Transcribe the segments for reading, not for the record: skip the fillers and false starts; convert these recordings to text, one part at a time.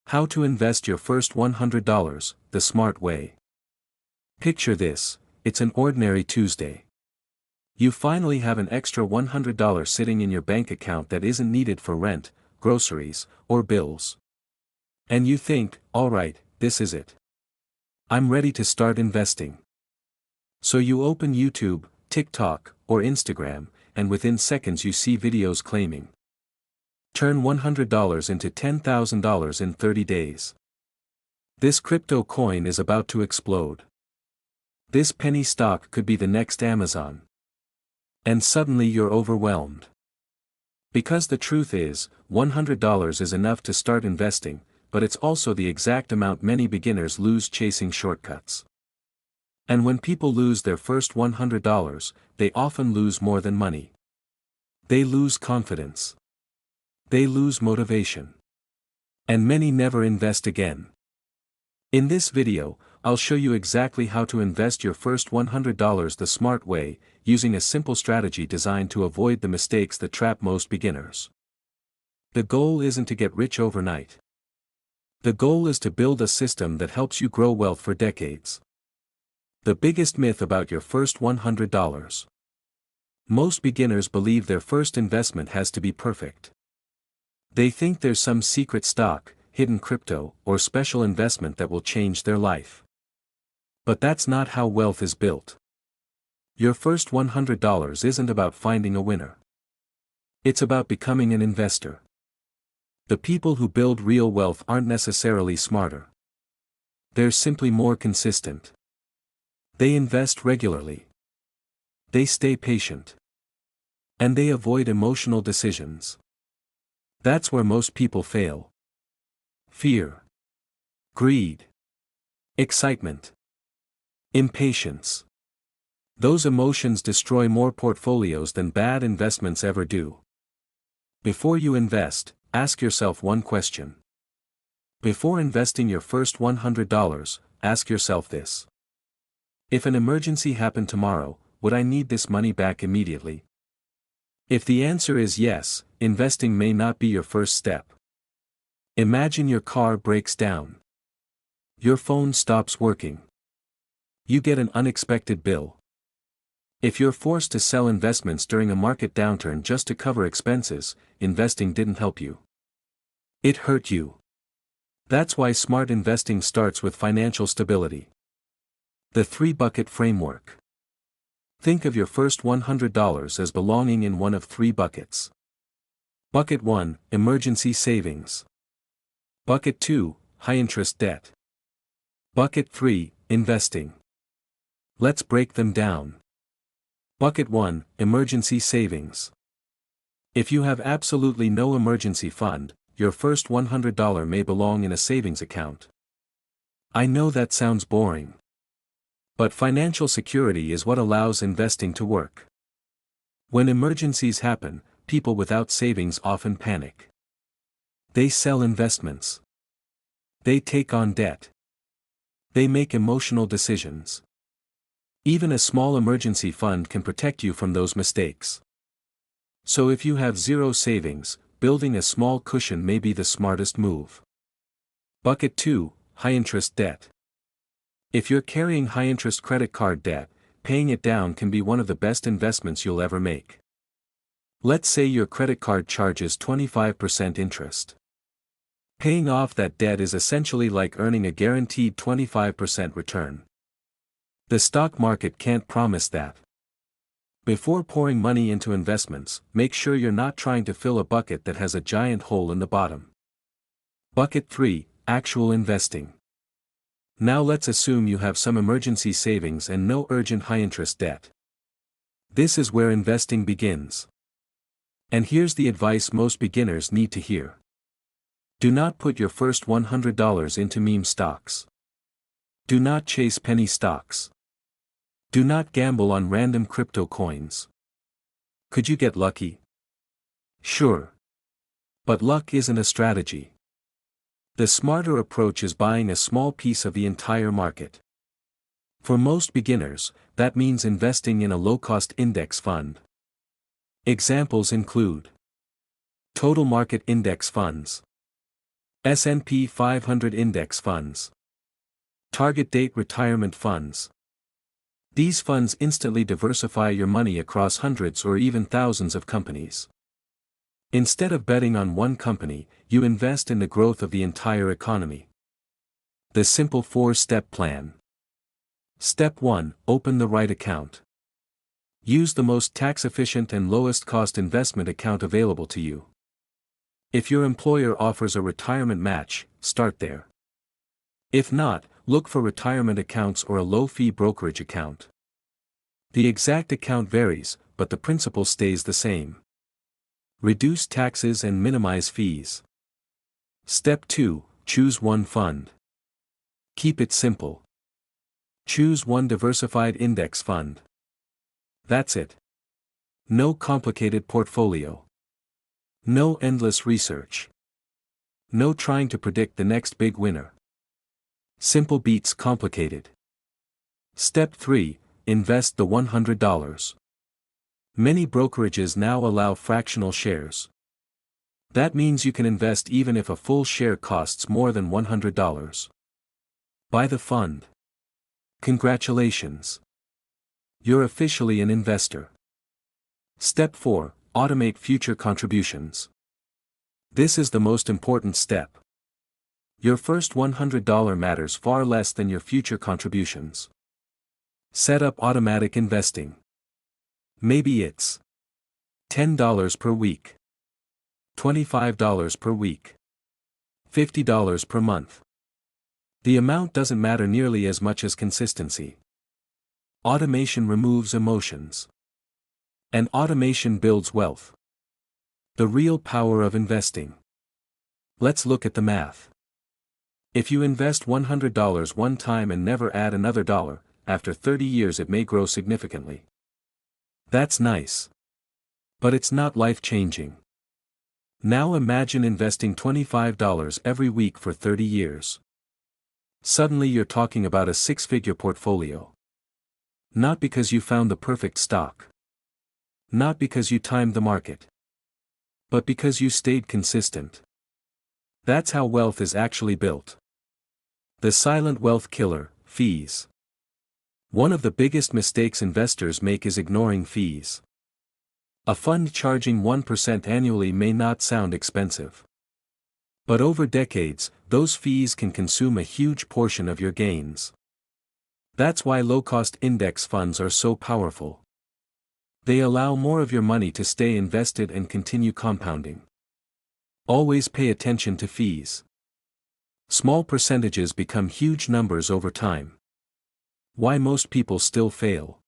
How to invest your first $100, the smart way. Picture this, it's an ordinary Tuesday. You finally have an extra $100 sitting in your bank account that isn't needed for rent, groceries, or bills. And you think, alright, this is it. I'm ready to start investing. So you open YouTube, TikTok, or Instagram, and within seconds you see videos claiming, turn $100 into $10,000 in 30 days. This crypto coin is about to explode. This penny stock could be the next Amazon. And suddenly you're overwhelmed. Because the truth is, $100 is enough to start investing, but it's also the exact amount many beginners lose chasing shortcuts. And when people lose their first $100, they often lose more than money. They lose confidence. They lose motivation. And many never invest again. In this video, I'll show you exactly how to invest your first $100 the smart way, using a simple strategy designed to avoid the mistakes that trap most beginners. The goal isn't to get rich overnight. The goal is to build a system that helps you grow wealth for decades. The biggest myth about your first $100. Most beginners believe their first investment has to be perfect. They think there's some secret stock, hidden crypto, or special investment that will change their life. But that's not how wealth is built. Your first $100 isn't about finding a winner. It's about becoming an investor. The people who build real wealth aren't necessarily smarter. They're simply more consistent. They invest regularly. They stay patient. And they avoid emotional decisions. That's where most people fail. Fear. Greed. Excitement. Impatience. Those emotions destroy more portfolios than bad investments ever do. Before you invest, ask yourself one question. Before investing your first $100, ask yourself this. If an emergency happened tomorrow, would I need this money back immediately? If the answer is yes, investing may not be your first step. Imagine your car breaks down. Your phone stops working. You get an unexpected bill. If you're forced to sell investments during a market downturn just to cover expenses, investing didn't help you. It hurt you. That's why smart investing starts with financial stability. The 3-bucket framework. Think of your first $100 as belonging in one of 3 buckets. Bucket 1, emergency savings. Bucket 2, high-interest debt. Bucket 3, investing. Let's break them down. Bucket 1, emergency savings. If you have absolutely no emergency fund, your first $100 may belong in a savings account. I know that sounds boring. But financial security is what allows investing to work. When emergencies happen, people without savings often panic. They sell investments. They take on debt. They make emotional decisions. Even a small emergency fund can protect you from those mistakes. So if you have zero savings, building a small cushion may be the smartest move. Bucket 2, high-interest debt. If you're carrying high-interest credit card debt, paying it down can be one of the best investments you'll ever make. Let's say your credit card charges 25% interest. Paying off that debt is essentially like earning a guaranteed 25% return. The stock market can't promise that. Before pouring money into investments, make sure you're not trying to fill a bucket that has a giant hole in the bottom. Bucket 3, actual investing. Now let's assume you have some emergency savings and no urgent high-interest debt. This is where investing begins. And here's the advice most beginners need to hear. Do not put your first $100 into meme stocks. Do not chase penny stocks. Do not gamble on random crypto coins. Could you get lucky? Sure. But luck isn't a strategy. The smarter approach is buying a small piece of the entire market. For most beginners, that means investing in a low-cost index fund. Examples include total market index funds, S&P 500 Index Funds. Target Date Retirement Funds. These funds instantly diversify your money across hundreds or even thousands of companies. Instead of betting on one company, you invest in the growth of the entire economy. The simple 4-step plan. Step 1. Open the right account. Use the most tax-efficient and lowest-cost investment account available to you. If your employer offers a retirement match, start there. If not, look for retirement accounts or a low-fee brokerage account. The exact account varies, but the principle stays the same. Reduce taxes and minimize fees. Step 2. Choose one fund. Keep it simple. Choose one diversified index fund. That's it. No complicated portfolio. No endless research. No trying to predict the next big winner. Simple beats complicated. Step 3. Invest the $100. Many brokerages now allow fractional shares. That means you can invest even if a full share costs more than $100. Buy the fund. Congratulations. You're officially an investor. Step 4. Automate future contributions. This is the most important step. Your first $100 matters far less than your future contributions. Set up automatic investing. Maybe it's $10 per week, $25 per week, $50 per month. The amount doesn't matter nearly as much as consistency. Automation removes emotions. And automation builds wealth. The real power of investing. Let's look at the math. If you invest $100 one time and never add another dollar, after 30 years it may grow significantly. That's nice. But it's not life-changing. Now imagine investing $25 every week for 30 years. Suddenly you're talking about a 6-figure portfolio. Not because you found the perfect stock. Not because you timed the market. But because you stayed consistent. That's how wealth is actually built. The silent wealth killer, fees. One of the biggest mistakes investors make is ignoring fees. A fund charging 1% annually may not sound expensive. But over decades, those fees can consume a huge portion of your gains. That's why low-cost index funds are so powerful. They allow more of your money to stay invested and continue compounding. Always pay attention to fees. Small percentages become huge numbers over time. Why most people still fail?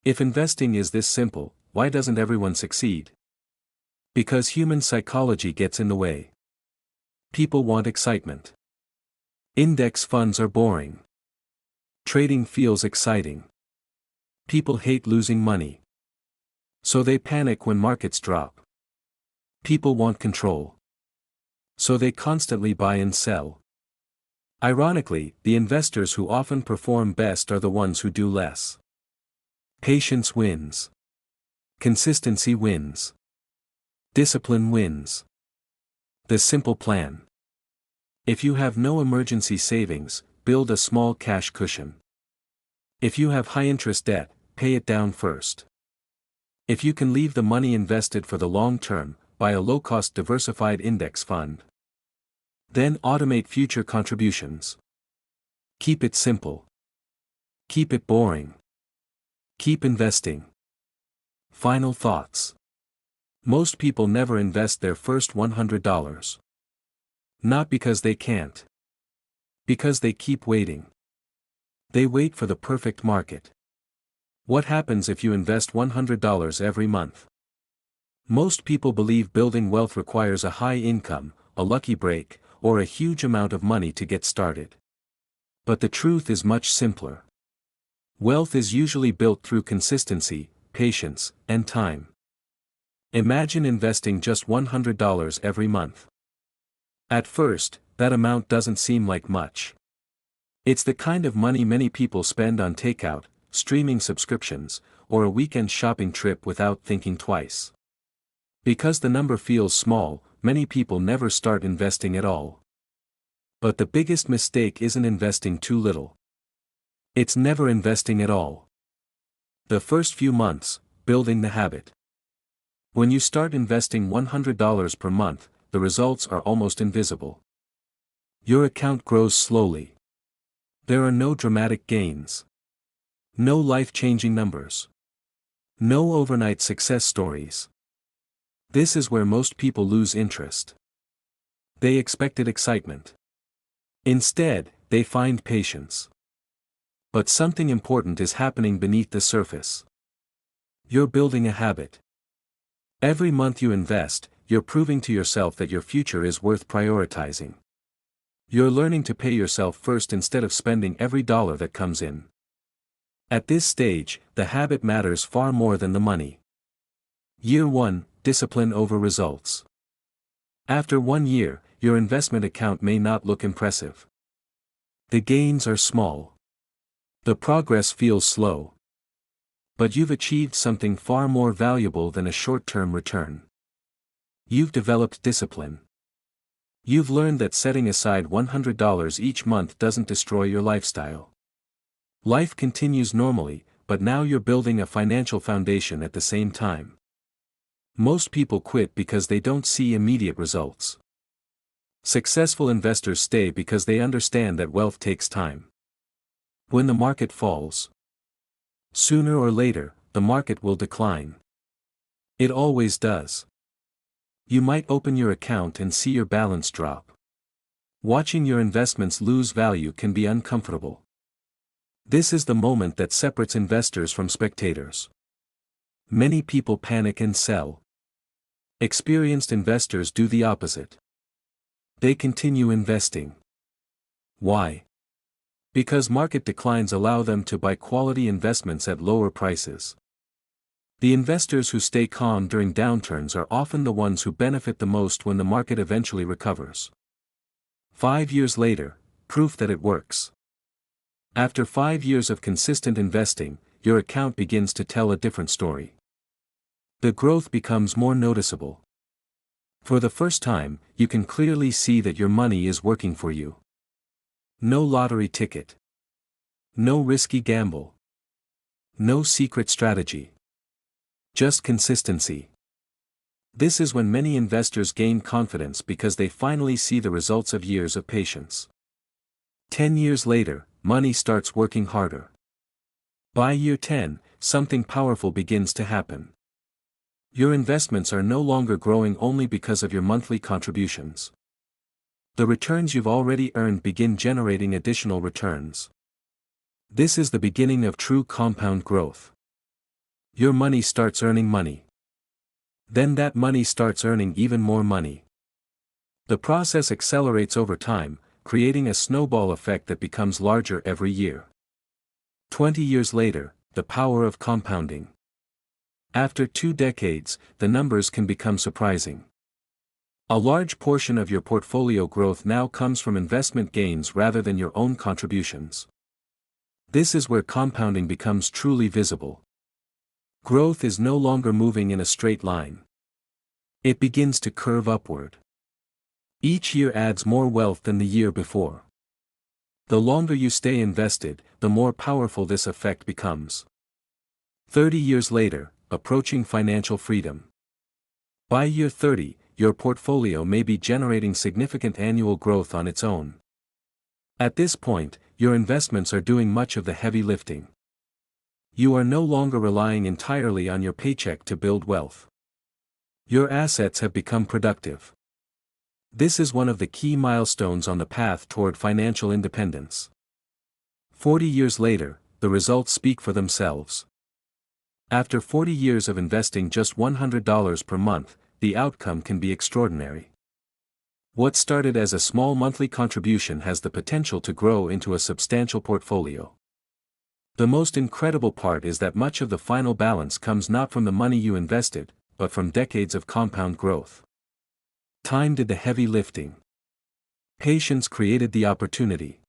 If investing is this simple, why doesn't everyone succeed? Because human psychology gets in the way. People want excitement. Index funds are boring. Trading feels exciting. People hate losing money. So they panic when markets drop. People want control. So they constantly buy and sell. Ironically, the investors who often perform best are the ones who do less. Patience wins. Consistency wins. Discipline wins. The simple plan. If you have no emergency savings, build a small cash cushion. If you have high-interest debt, pay it down first. If you can leave the money invested for the long term, buy a low-cost diversified index fund. Then automate future contributions. Keep it simple. Keep it boring. Keep investing. Final thoughts. Most people never invest their first $100. Not because they can't. Because they keep waiting. They wait for the perfect market. What happens if you invest $100 every month? Most people believe building wealth requires a high income, a lucky break, or a huge amount of money to get started. But the truth is much simpler. Wealth is usually built through consistency, patience, and time. Imagine investing just $100 every month. At first, that amount doesn't seem like much. It's the kind of money many people spend on takeout, streaming subscriptions, or a weekend shopping trip without thinking twice. Because the number feels small, many people never start investing at all. But the biggest mistake isn't investing too little. It's never investing at all. The first few months, building the habit. When you start investing $100 per month, the results are almost invisible. Your account grows slowly. There are no dramatic gains. No life-changing numbers. No overnight success stories. This is where most people lose interest. They expected excitement. Instead, they find patience. But something important is happening beneath the surface. You're building a habit. Every month you invest, you're proving to yourself that your future is worth prioritizing. You're learning to pay yourself first instead of spending every dollar that comes in. At this stage, the habit matters far more than the money. Year 1, discipline over results. After 1 year, your investment account may not look impressive. The gains are small. The progress feels slow. But you've achieved something far more valuable than a short-term return. You've developed discipline. You've learned that setting aside $100 each month doesn't destroy your lifestyle. Life continues normally, but now you're building a financial foundation at the same time. Most people quit because they don't see immediate results. Successful investors stay because they understand that wealth takes time. When the market falls, sooner or later, the market will decline. It always does. You might open your account and see your balance drop. Watching your investments lose value can be uncomfortable. This is the moment that separates investors from spectators. Many people panic and sell. Experienced investors do the opposite. They continue investing. Why? Because market declines allow them to buy quality investments at lower prices. The investors who stay calm during downturns are often the ones who benefit the most when the market eventually recovers. 5 years later, proof that it works. After 5 years of consistent investing, your account begins to tell a different story. The growth becomes more noticeable. For the first time, you can clearly see that your money is working for you. No lottery ticket. No risky gamble. No secret strategy. Just consistency. This is when many investors gain confidence because they finally see the results of years of patience. 10 years later, money starts working harder. By year 10, something powerful begins to happen. Your investments are no longer growing only because of your monthly contributions. The returns you've already earned begin generating additional returns. This is the beginning of true compound growth. Your money starts earning money. Then that money starts earning even more money. The process accelerates over time, creating a snowball effect that becomes larger every year. 20 years later, the power of compounding. After 2 decades, the numbers can become surprising. A large portion of your portfolio growth now comes from investment gains rather than your own contributions. This is where compounding becomes truly visible. Growth is no longer moving in a straight line. It begins to curve upward. Each year adds more wealth than the year before. The longer you stay invested, the more powerful this effect becomes. 30 years later, approaching financial freedom. By year 30, your portfolio may be generating significant annual growth on its own. At this point, your investments are doing much of the heavy lifting. You are no longer relying entirely on your paycheck to build wealth. Your assets have become productive. This is one of the key milestones on the path toward financial independence. 40 years later, the results speak for themselves. After 40 years of investing just $100 per month, the outcome can be extraordinary. What started as a small monthly contribution has the potential to grow into a substantial portfolio. The most incredible part is that much of the final balance comes not from the money you invested, but from decades of compound growth. Time did the heavy lifting. Patience created the opportunity.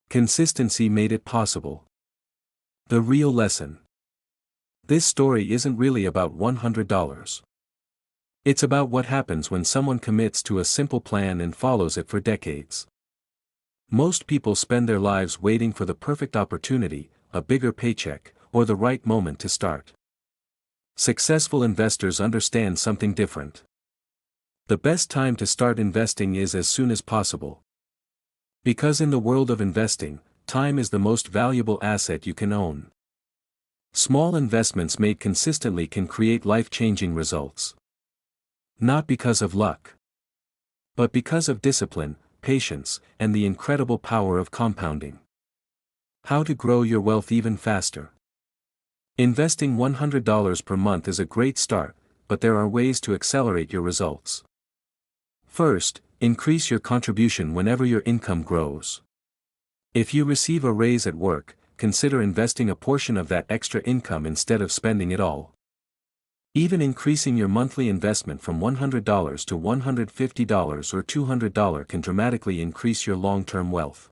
Consistency made it possible. The real lesson. This story isn't really about $100. It's about what happens when someone commits to a simple plan and follows it for decades. Most people spend their lives waiting for the perfect opportunity, a bigger paycheck, or the right moment to start. Successful investors understand something different. The best time to start investing is as soon as possible. Because in the world of investing, time is the most valuable asset you can own. Small investments made consistently can create life-changing results. Not because of luck, but because of discipline, patience, and the incredible power of compounding. How to grow your wealth even faster. Investing $100 per month is a great start, but there are ways to accelerate your results. First, increase your contribution whenever your income grows. If you receive a raise at work, consider investing a portion of that extra income instead of spending it all. Even increasing your monthly investment from $100 to $150 or $200 can dramatically increase your long-term wealth.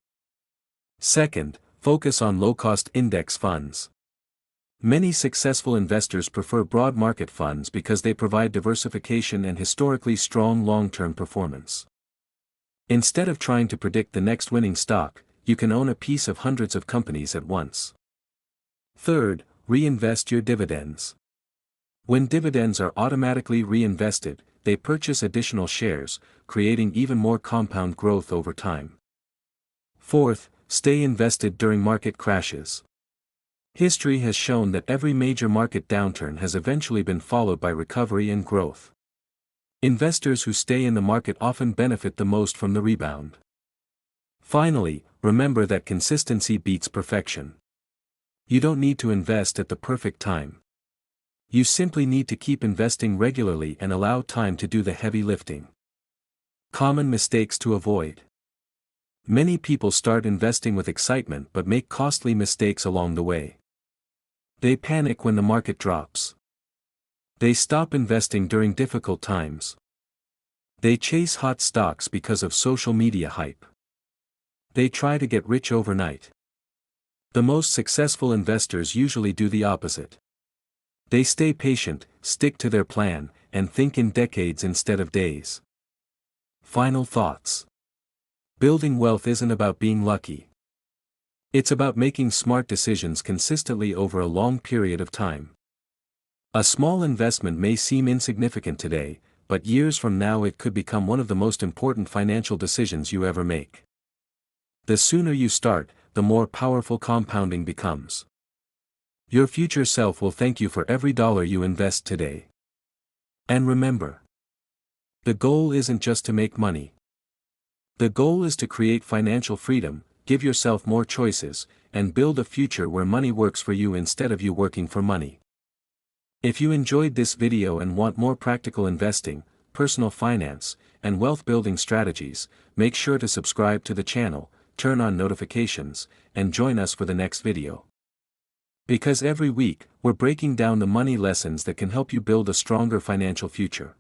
Second, focus on low-cost index funds. Many successful investors prefer broad market funds because they provide diversification and historically strong long-term performance. Instead of trying to predict the next winning stock, you can own a piece of hundreds of companies at once. Third, reinvest your dividends. When dividends are automatically reinvested, they purchase additional shares, creating even more compound growth over time. Fourth, stay invested during market crashes. History has shown that every major market downturn has eventually been followed by recovery and growth. Investors who stay in the market often benefit the most from the rebound. Finally, remember that consistency beats perfection. You don't need to invest at the perfect time. You simply need to keep investing regularly and allow time to do the heavy lifting. Common mistakes to avoid. Many people start investing with excitement but make costly mistakes along the way. They panic when the market drops. They stop investing during difficult times. They chase hot stocks because of social media hype. They try to get rich overnight. The most successful investors usually do the opposite. They stay patient, stick to their plan, and think in decades instead of days. Final thoughts. Building wealth isn't about being lucky. It's about making smart decisions consistently over a long period of time. A small investment may seem insignificant today, but years from now it could become one of the most important financial decisions you ever make. The sooner you start, the more powerful compounding becomes. Your future self will thank you for every dollar you invest today. And remember, the goal isn't just to make money. The goal is to create financial freedom, give yourself more choices, and build a future where money works for you instead of you working for money. If you enjoyed this video and want more practical investing, personal finance, and wealth building strategies, make sure to subscribe to the channel, turn on notifications, and join us for the next video. Because every week, we're breaking down the money lessons that can help you build a stronger financial future.